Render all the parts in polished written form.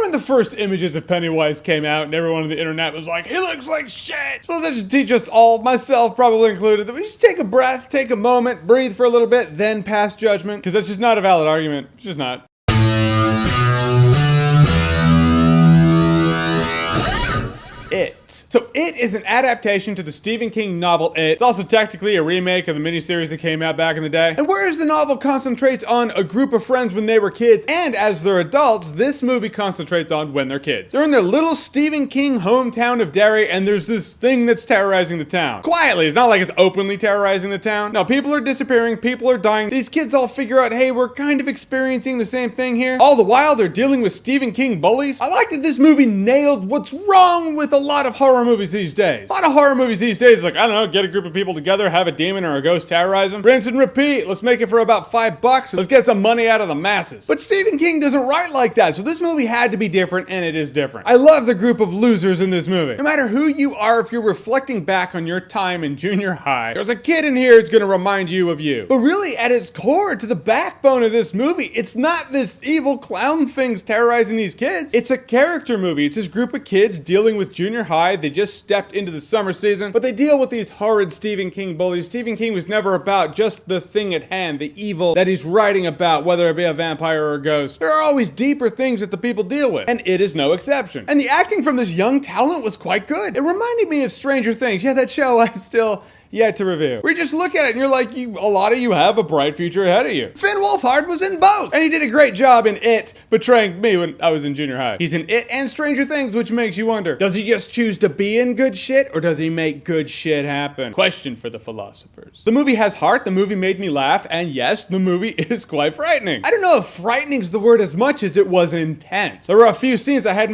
when the first images of Pennywise came out and everyone on the internet was like, he looks like shit. Suppose that should teach us all, myself probably included, that we should take a breath, take a moment, breathe for a little bit, then pass judgment. Because that's just not a valid argument. It's just not. It. So It is an adaptation to the Stephen King novel It. It's also technically a remake of the miniseries that came out back in the day. And whereas the novel concentrates on a group of friends when they were kids and as they're adults, this movie concentrates on when they're kids. They're in their little Stephen King hometown of Derry, and there's this thing that's terrorizing the town. Quietly, it's not like it's openly terrorizing the town. No, people are disappearing, people are dying. These kids all figure out, hey, we're kind of experiencing the same thing here. All the while, they're dealing with Stephen King bullies. I like that this movie nailed what's wrong with a lot of horror movies these days. A lot of horror movies these days, like, I don't know, get a group of people together, have a demon or a ghost terrorize them. Rinse and repeat. Let's make it for about $5. Let's get some money out of the masses. But Stephen King doesn't write like that, so this movie had to be different, and it is different. I love the group of losers in this movie. No matter who you are, if you're reflecting back on your time in junior high, there's a kid in here that's gonna remind you of you. But really, at its core, to the backbone of this movie, it's not this evil clown things terrorizing these kids. It's a character movie. It's this group of kids dealing with junior high. They just stepped into the summer season, but they deal with these horrid Stephen King bullies. Stephen King was never about just the thing at hand, the evil that he's writing about, whether it be a vampire or a ghost. There are always deeper things that the people deal with, and It is no exception. And the acting from this young talent was quite good. It reminded me of Stranger Things. Yeah, that show I'm still yet to review. Where you just look at it and you're like, a lot of you have a bright future ahead of you. Finn Wolfhard was in both, and he did a great job in It, portraying me when I was in junior high. He's in It and Stranger Things, which makes you wonder, does he just choose to be in good shit, or does he make good shit happen? Question for the philosophers. The movie has heart, the movie made me laugh, and yes, the movie is quite frightening. I don't know if frightening's the word as much as it was intense. There were a few scenes I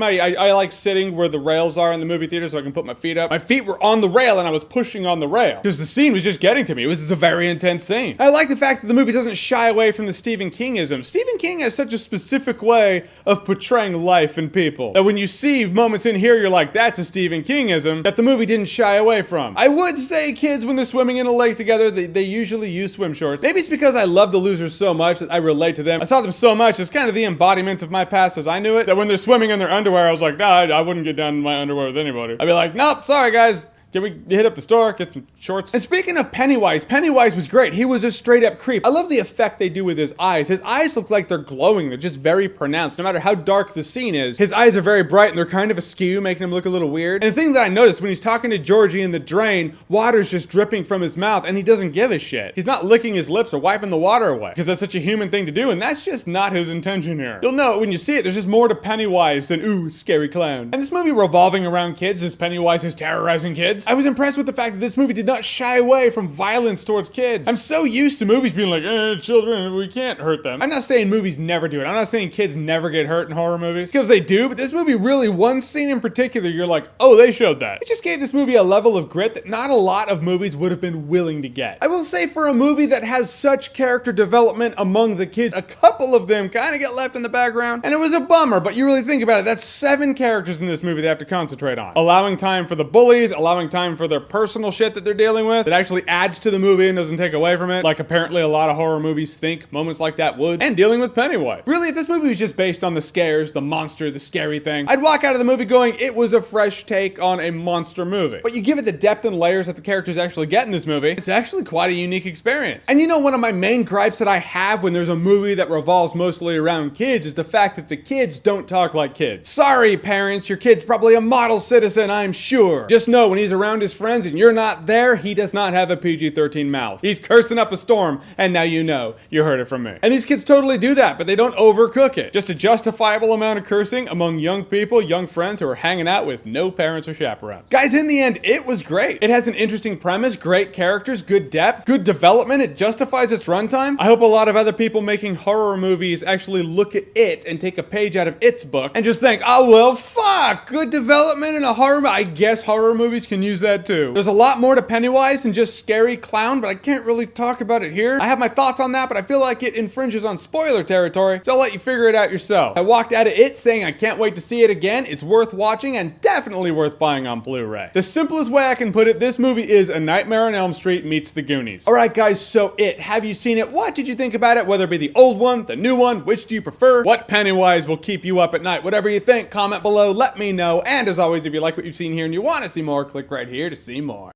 like sitting where the rails are in the movie theater so I can put my feet up. My feet were on the rail and I was pushing on the rail, because the scene was just getting to me. It was a very intense scene. I like the fact that the movie doesn't shy away from the Stephen Kingism. Stephen King has such a specific way of portraying life and people that when you see moments in here, you're like, that's a Stephen Kingism that the movie didn't shy away from. I would say kids, when they're swimming in a lake together, they usually use swim shorts. Maybe it's because I love the losers so much that I relate to them. I saw them so much, it's kind of the embodiment of my past as I knew it, that when they're swimming in their underwear, I was like, nah, I wouldn't get down in my underwear with anybody. I'd be like, nope, sorry guys. Can we hit up the store, get some shorts? And speaking of Pennywise, Pennywise was great. He was a straight up creep. I love the effect they do with his eyes. His eyes look like they're glowing. They're just very pronounced. No matter how dark the scene is, his eyes are very bright and they're kind of askew, making him look a little weird. And the thing that I noticed when he's talking to Georgie in the drain, water's just dripping from his mouth and he doesn't give a shit. He's not licking his lips or wiping the water away because that's such a human thing to do, and that's just not his intention here. You'll know it when you see it. There's just more to Pennywise than, ooh, scary clown. And this movie revolving around kids, as Pennywise is terrorizing kids, I was impressed with the fact that this movie did not shy away from violence towards kids. I'm so used to movies being like, children, we can't hurt them. I'm not saying movies never do it. I'm not saying kids never get hurt in horror movies, because they do, but this movie really, one scene in particular, you're like, oh, they showed that. It just gave this movie a level of grit that not a lot of movies would have been willing to get. I will say, for a movie that has such character development among the kids, a couple of them kind of get left in the background, and it was a bummer, but you really think about it, that's 7 characters in this movie they have to concentrate on. Allowing time for the bullies, allowing time for their personal shit that they're dealing with that actually adds to the movie and doesn't take away from it, like apparently a lot of horror movies think moments like that would, and dealing with Pennywise. Really, if this movie was just based on the scares, the monster, the scary thing, I'd walk out of the movie going, it was a fresh take on a monster movie. But you give it the depth and layers that the characters actually get in this movie, it's actually quite a unique experience. And you know, one of my main gripes that I have when there's a movie that revolves mostly around kids is the fact that the kids don't talk like kids. Sorry, parents, your kid's probably a model citizen, I'm sure. Just know when he's around his friends and you're not there, he does not have a PG-13 mouth. He's cursing up a storm, and now you know. You heard it from me. And these kids totally do that, but they don't overcook it. Just a justifiable amount of cursing among young people, young friends who are hanging out with no parents or chaperones. Guys, in the end, it was great. It has an interesting premise, great characters, good depth, good development. It justifies its runtime. I hope a lot of other people making horror movies actually look at it and take a page out of its book and just think, oh, well, fuck, good development in a horror movie. I guess horror movies can use that too. There's a lot more to Pennywise than just scary clown, but I can't really talk about it here. I have my thoughts on that, but I feel like it infringes on spoiler territory, so I'll let you figure it out yourself. I walked out of it saying I can't wait to see it again. It's worth watching and definitely worth buying on Blu-ray. The simplest way I can put it, this movie is A Nightmare on Elm Street meets The Goonies. Alright guys, so It. Have you seen it? What did you think about it? Whether it be the old one, the new one, which do you prefer? What Pennywise will keep you up at night? Whatever you think, comment below, let me know. And as always, if you like what you've seen here and you want to see more, click right here to see more.